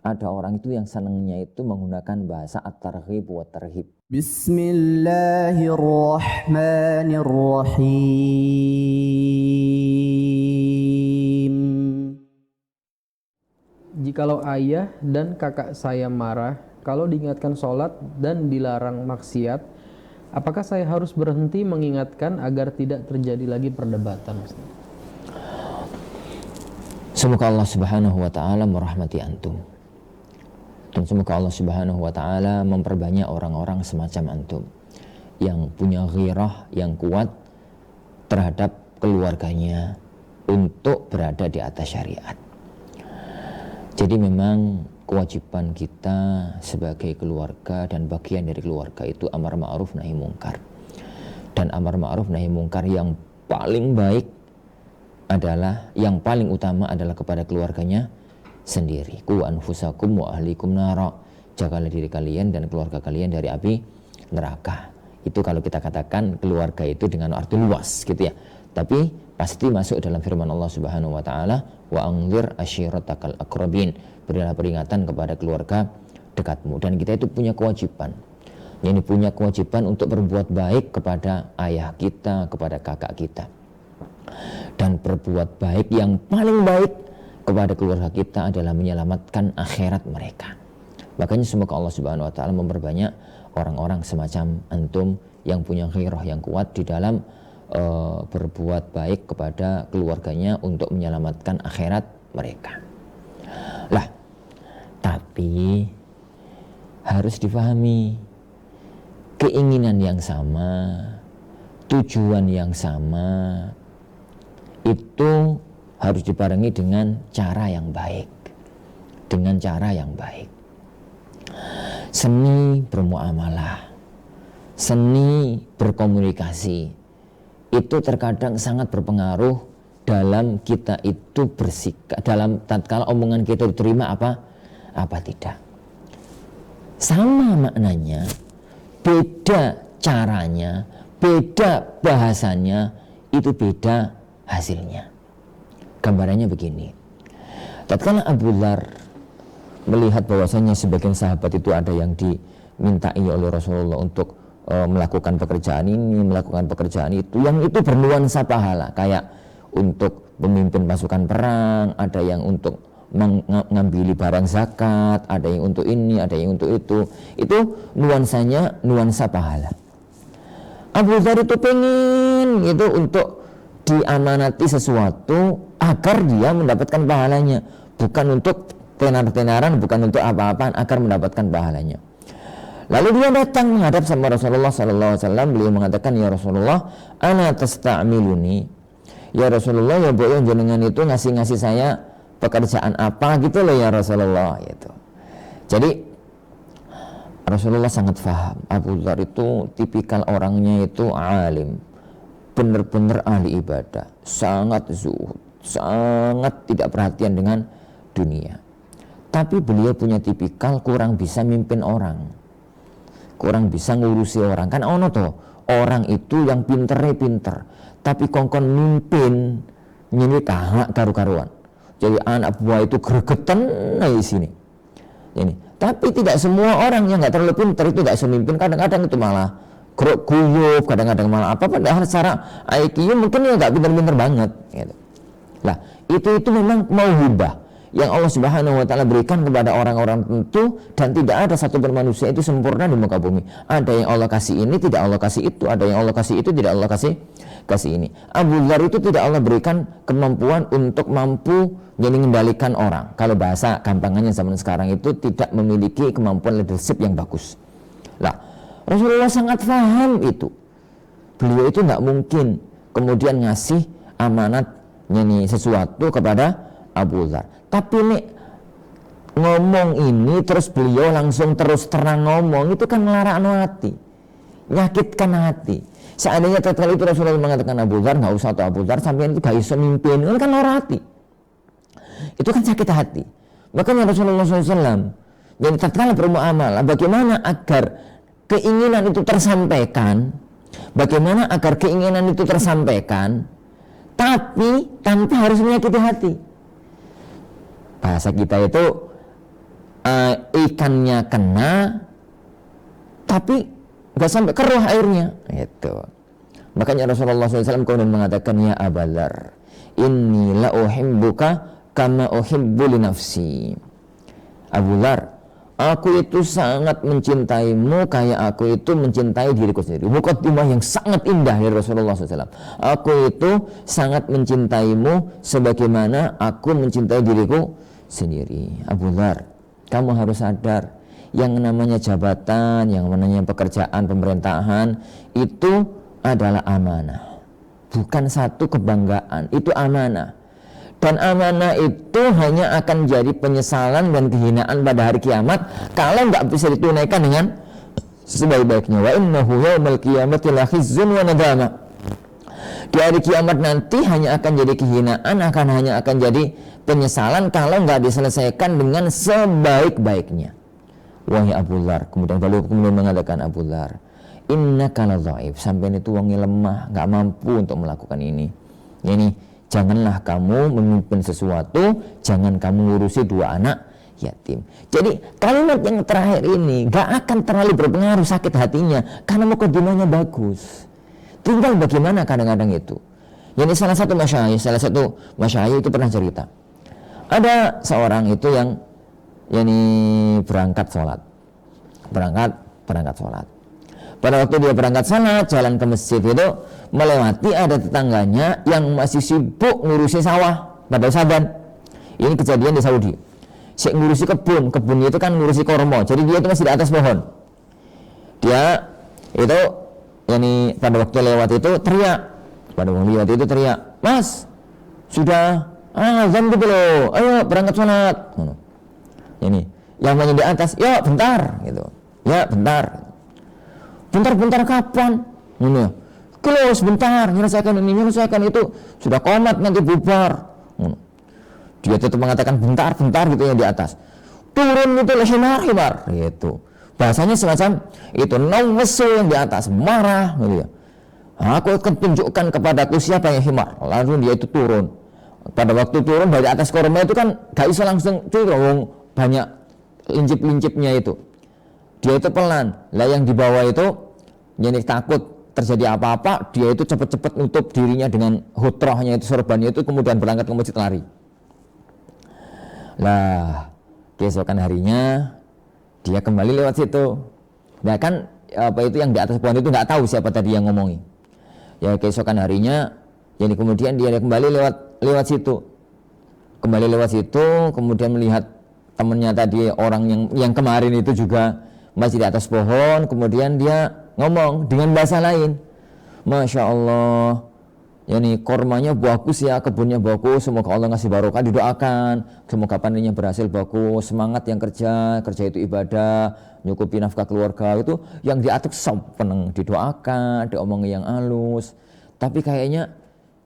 ada orang itu yang senangnya itu menggunakan bahasa at-targhib wa tarhib. Bismillahirrahmanirrahim. Jikalau ayah dan kakak saya marah kalau diingatkan sholat dan dilarang maksiat, apakah saya harus berhenti mengingatkan agar tidak terjadi lagi perdebatan? Semoga Allah Subhanahu wa taala merahmati antum. Dan semoga Allah Subhanahu wa taala memperbanyak orang-orang semacam antum yang punya ghirah yang kuat terhadap keluarganya untuk berada di atas syariat. Jadi memang kewajiban kita sebagai keluarga dan bagian dari keluarga itu amar ma'ruf nahi mungkar. Dan amar ma'ruf nahi mungkar yang paling baik adalah, yang paling utama adalah kepada keluarganya sendiri. Qu anfusakum wa ahlikum nara. Jagalah diri kalian dan keluarga kalian dari api neraka. Itu kalau kita katakan keluarga itu dengan arti luas gitu ya. Tapi pasti masuk dalam firman Allah Subhanahu wa taala, wa anzir ashiratakal aqrabin. Berilah peringatan kepada keluarga dekatmu. Dan kita itu punya kewajiban. Yang punya kewajiban untuk berbuat baik kepada ayah kita, kepada kakak kita. Dan berbuat baik yang paling baik kepada keluarga kita adalah menyelamatkan akhirat mereka. Makanya semoga Allah Subhanahu wa taala memperbanyak orang-orang semacam antum yang punya ghirah yang kuat di dalam berbuat baik kepada keluarganya untuk menyelamatkan akhirat mereka. Lah, tapi harus difahami, keinginan yang sama, tujuan yang sama itu harus dibarengi dengan cara yang baik. Dengan cara yang baik. Seni bermuamalah, seni berkomunikasi itu terkadang sangat berpengaruh dalam kita itu bersikap, dalam tatkala omongan kita diterima apa tidak. Sama maknanya, beda caranya, beda bahasanya, itu beda hasilnya. Gambarannya begini. Tatkala Abu Dzar melihat bahwasanya sebagian sahabat itu ada yang dimintai oleh Rasulullah untuk melakukan pekerjaan ini, melakukan pekerjaan itu, yang itu bernuansa pahala, kayak untuk memimpin pasukan perang, ada yang untuk mengambil barang zakat, ada yang untuk ini, ada yang untuk itu nuansanya nuansa pahala. Abu Dzar itu pengen itu untuk diamanati sesuatu agar dia mendapatkan pahalanya, bukan untuk tenar-tenaran, bukan untuk apa-apaan, agar mendapatkan pahalanya. Lalu dia datang menghadap sama Rasulullah sallallahu alaihi wasallam. Beliau mengatakan, "Ya Rasulullah, ana tasta'miluni." Ya Rasulullah, ya boleh jenengan itu ngasih saya pekerjaan apa gitu loh ya Rasulullah gitu. Jadi Rasulullah sangat paham Abu Dzar itu tipikal orangnya itu alim, benar-benar ahli ibadah, sangat zuhud, sangat tidak perhatian dengan dunia. Tapi beliau punya tipikal kurang bisa mimpin orang, kurang bisa ngurusi orang. Kan ono toh orang itu yang pinter, tapi kongkon mimpin nyini kahak karu-karuan. Jadi anak buah itu gregetan di sini. Ini. Tapi tidak semua orang yang nggak terlalu pinter itu tidak semimpin. Kadang-kadang itu malah geruk guyup, kadang-kadang malah apa, padahal secara IQ mungkin ya nggak pinter-pinter banget gitu. Lah itu memang mauhibah yang Allah Subhanahu wa taala berikan kepada orang-orang tentu, dan tidak ada satupun manusia itu sempurna di muka bumi. Ada yang Allah kasih ini, tidak Allah kasih itu, ada yang Allah kasih itu, tidak Allah kasih ini. Abu Dzar itu tidak Allah berikan kemampuan untuk mampu mengendalikan orang. Kalau bahasa gampangannya zaman sekarang itu tidak memiliki kemampuan leadership yang bagus. Lah Rasulullah sangat paham itu. Beliau itu nggak mungkin kemudian ngasih amanat sesuatu kepada Abu Dzar. Tapi nih ngomong ini terus beliau langsung terus terang ngomong, itu kan melarang hati, nyakitkan hati. Seandainya tatkala itu Rasulullah mengatakan Abu Dzar nggak usah, atau Abu Dzar sampai itu gak bisa mimpin, itu kan lara hati, itu kan sakit hati. Makanya Rasulullah SAW jadi tatkala bermuamalah, bagaimana agar keinginan itu tersampaikan, tapi tanpa harus menyakiti hati. Bahasa kita itu ikannya kena tapi nggak sampai keruh airnya gitu. Makanya Rasulullah SAW kemudian mengatakan, ya Abu Dzar, inni la uhibbuka kama uhibbu li nafsi. Abu Dzar, aku itu sangat mencintaimu kayak aku itu mencintai diriku sendiri. Muqaddimah yang sangat indah dari Rasulullah SAW. Aku itu sangat mencintaimu sebagaimana aku mencintai diriku sendiri. Abu Dzar, kamu harus sadar, yang namanya jabatan, yang namanya pekerjaan pemerintahan itu adalah amanah, bukan satu kebanggaan, itu amanah. Dan amanah itu hanya akan jadi penyesalan dan kehinaan pada hari kiamat kalau nggak bisa ditunaikan dengan sebaik-baiknya. Wa innahu yaumal qiyamati la khizyun wa nadama. Di hari kiamat nanti hanya akan jadi kehinaan, hanya akan jadi penyesalan kalau nggak diselesaikan dengan sebaik-baiknya. Wahai Abu Dzar, kemudian mengatakan Abu Dzar, innaka la dhaif, sampean itu wonge lemah, nggak mampu untuk melakukan ini. Ini janganlah kamu memimpin sesuatu, jangan kamu ngurusi 2 anak yatim. Jadi kalimat yang terakhir ini nggak akan terlalu berpengaruh sakit hatinya karena mukadimahnya bagus. Tinggal bagaimana kadang-kadang itu. Jadi salah satu masyayikh itu pernah cerita. Ada seorang itu yang berangkat sholat. Pada waktu dia berangkat sholat, jalan ke masjid itu melewati ada tetangganya yang masih sibuk ngurusi sawah pada saban. Ini kejadian di Saudi. Si ngurusi kebun itu kan ngurusi kormo. Jadi dia itu masih di atas pohon. Dia itu pada waktu lewat itu teriak, Mas, sudah azan gitu loh, ayo berangkat sholat. Ini yang di atas, ya bentar gitu, ya bentar. Bentar kapan? Kalau sebentar, menyelesaikan itu sudah komat nanti bubar. Dia tetap mengatakan bentar gitu yang di atas. Turun itu himar gitu. Bahasanya semacam itu, nawesu yang di atas marah gitu ya. Aku akan tunjukkan kepadaku siapa yang himar. Lalu dia itu turun. Pada waktu turun dari atas korma itu kan gak bisa langsung turun, banyak lincip-lincipnya itu. Dia itu pelan. Lah yang di bawah itu jadi takut terjadi apa-apa, dia itu cepat-cepat nutup dirinya dengan hutrohnya itu, sorbannya itu, kemudian berangkat ke masjid lari. Lah keesokan harinya dia kembali lewat situ. Nah kan itu yang di atas pohon itu nggak tahu siapa tadi yang ngomongi. Ya keesokan harinya, jadi kemudian dia kembali lewat situ. Kemudian melihat temannya tadi, orang yang kemarin itu juga masih di atas pohon. Kemudian dia ngomong dengan bahasa lain, Masya Allah, kormanya bagus ya, kebunnya bagus, semoga Allah ngasih barokah, didoakan, semoga panennya berhasil bagus, semangat yang kerja itu ibadah, nyukupi nafkah keluarga. Itu yang di atas seneng, didoakan, diomongi yang halus. Tapi kayaknya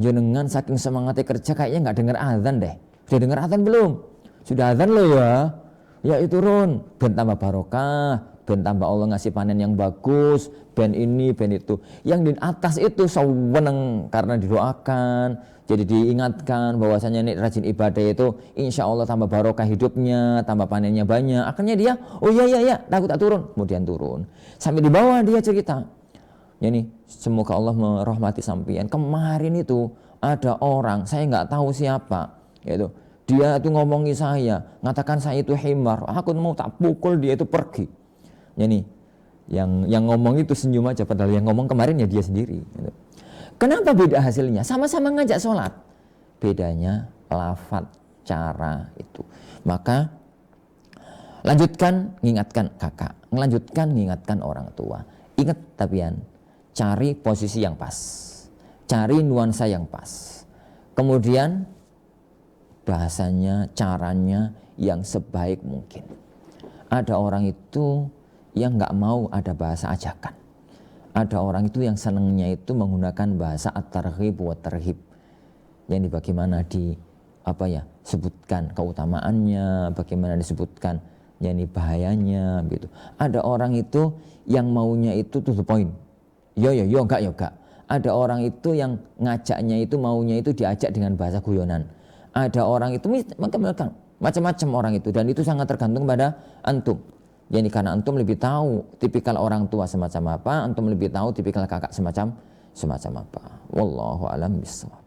jenengan saking semangatnya kerja kayaknya nggak dengar azan deh. Sudah dengar azan belum? Sudah azan loh ya. Ya itu turun, ben tambah barokah, ben tambah Allah ngasih panen yang bagus, ben ini, ben itu. Yang di atas itu seneng karena didoakan, jadi diingatkan bahwasanya ini rajin ibadah itu insya Allah tambah barokah hidupnya, tambah panennya banyak. Akhirnya dia, oh iya, takut tak turun, kemudian turun. Sampai di bawah dia cerita, semoga Allah merahmati sampean. Kemarin itu ada orang, saya nggak tahu siapa, gitu. Dia itu ngomongi saya, ngatakan saya itu himar, aku mau tak pukul dia itu pergi. Yang ngomong itu senyum aja, padahal yang ngomong kemarin ya dia sendiri. Gitu. Kenapa beda hasilnya? Sama-sama ngajak sholat, bedanya lafadz, cara itu. Maka lanjutkan mengingatkan kakak, melanjutkan mengingatkan orang tua. Ingat tapian, cari posisi yang pas, cari nuansa yang pas. Kemudian bahasanya, caranya yang sebaik mungkin. Ada orang itu yang nggak mau ada bahasa ajakan. Ada orang itu yang senangnya itu menggunakan bahasa at-targhib wa tarhib. Yang bagaimana sebutkan keutamaannya, bagaimana disebutkan bahayanya gitu. Ada orang itu yang maunya itu to the point. Yo enggak. Ada orang itu yang ngajaknya itu maunya itu diajak dengan bahasa guyonan. Ada orang itu Macam-macam orang itu, dan itu sangat tergantung pada antum. Jadi karena antum lebih tahu tipikal orang tua semacam apa, antum lebih tahu tipikal kakak semacam apa. Wallahu a'lam bishawab.